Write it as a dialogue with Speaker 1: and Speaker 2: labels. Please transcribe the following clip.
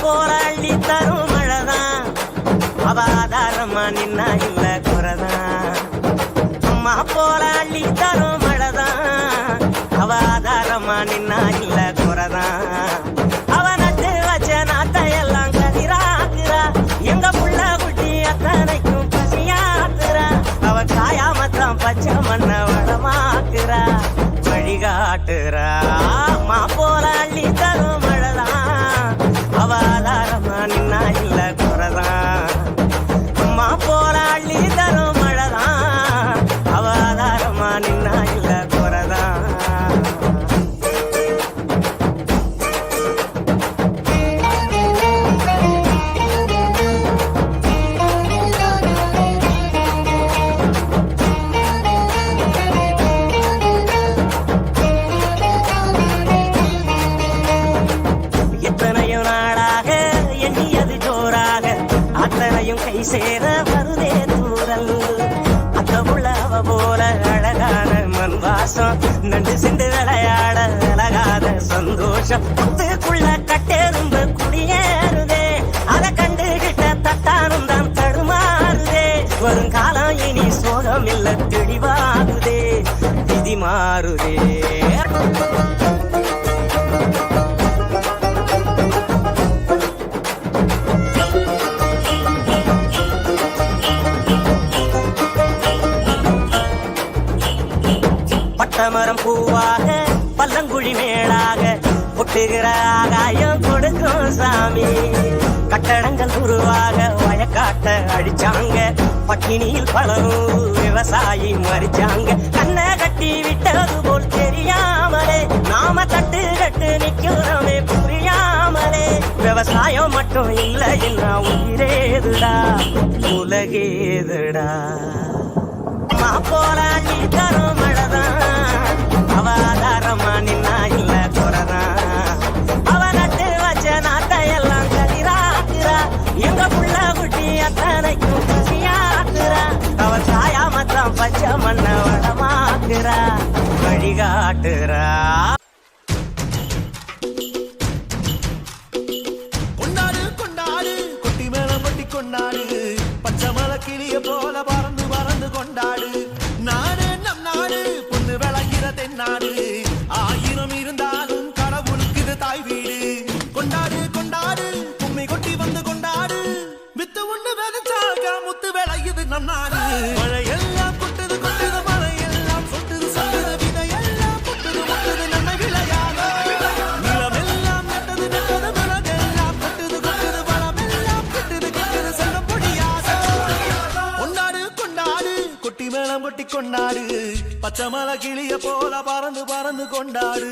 Speaker 1: போராளி தரும் மழைதான் அவாதாரமா நின்னா இல்ல குறதான். அம்மா போராளி தரும் மழைதான் அவாதாரமா நின்னா இல்ல குறதான். அவ நட்டு வச்ச நாட்டையெல்லாம் கதிராக்குறா, எங்க புள்ள குட்டி அத்தனைக்கும் பசியாக்குறா. அவ காயாமத்தான் பச்சை மண்ண வளமாக்குறா, வழிகாட்டுறா. அம்மா போராளி தரும் அவாதாரமா நின்னா இல்ல குறதான். அம்மா போராளி தரும் மழைதான் அவாதாரமா நின்னா இல்ல குறதான். கை சேர வருதே தூரல், அந்த உழவ போல அழகான மண் வாசம், நண்டு சிண்டு விளையாட அழகாத சந்தோஷம். புத்துக்குள்ள கட்டெரும்பு குடியேறுதே, அதை கண்டுகிட்ட தட்டானும் தான் தடுமாறுதே. வருங்காலம் இனி சோகம் இல்ல தெளிவாகுதே, விதி மாறுதே. பட்டமரம் பூவாக பல்லங்குழி மேலாக ஒட்டுகிற ஆகாயம் கொடுக்கும் சாமி. கட்டடங்கள் உருவாக வயக்காட்ட அடிச்சாங்க, பட்டினியில் பலரும் விவசாயி மறிச்சாங்க. கண்ணை கட்டி விட்டது போல் தெரியாமலே நாம தட்டு கட்டு நிக்கிறோமே புரியாமலே. விவசாயம் மட்டும் இல்ல என்ன உயிரேதுடா உலகேதுடா. அம்மா போராளி தரும் மழைதான் அவாதாரமா நின்னா இல்ல குறதான். அவ நட்டு வச்ச நாட்டையெல்லாம் கதிராக்குறா, எங்க புள்ள குட்டி அத்தனைக்கும் பசியாக்குறா. அவ சாயாமத்தான் பச்சை மண்ண வளமாக்குறா, வழிகாட்டுறா.
Speaker 2: கொண்டாடு கொண்டாடு கொட்டி மேல கொட்டி கொண்டாடு, பச்சை மலை கிளிய போல பறந்து பறந்து கொண்டாடு. நாடு நம் நாடு பொண்ணு விளைகிற தென்னாடு, ஆயிரம் இருந்தாலும் கடவுளுக்கு இது தாய் வீடு. கொண்டாடு கொண்டாடு கும்மி கொட்டி வந்து கொண்டாடு, வித்து ஒண்ணு விதைச்சாக முத்து விளையுது நம் நாடு. மழையெல்லாம் கொட்டுது கொட்டுது மழையெல்லாம் சொட்டுது சொட்டுது, விதையெல்லாம் கொட்டுது கொட்டுது நன்மை விளையாத. நிலமெல்லாம் நட்டது நட்டது விலகெல்லாம் கொட்டுது கொட்டுது வளமெல்லாம் கொட்டுது கொட்டுது செல்ல முடியாத. கொண்டாடு கொண்டாடு கொட்டி மேளம் கொட்டி கொண்டாடு, பச்சை மலை கிளிய போல பறந்து பறந்து கொண்டாடு.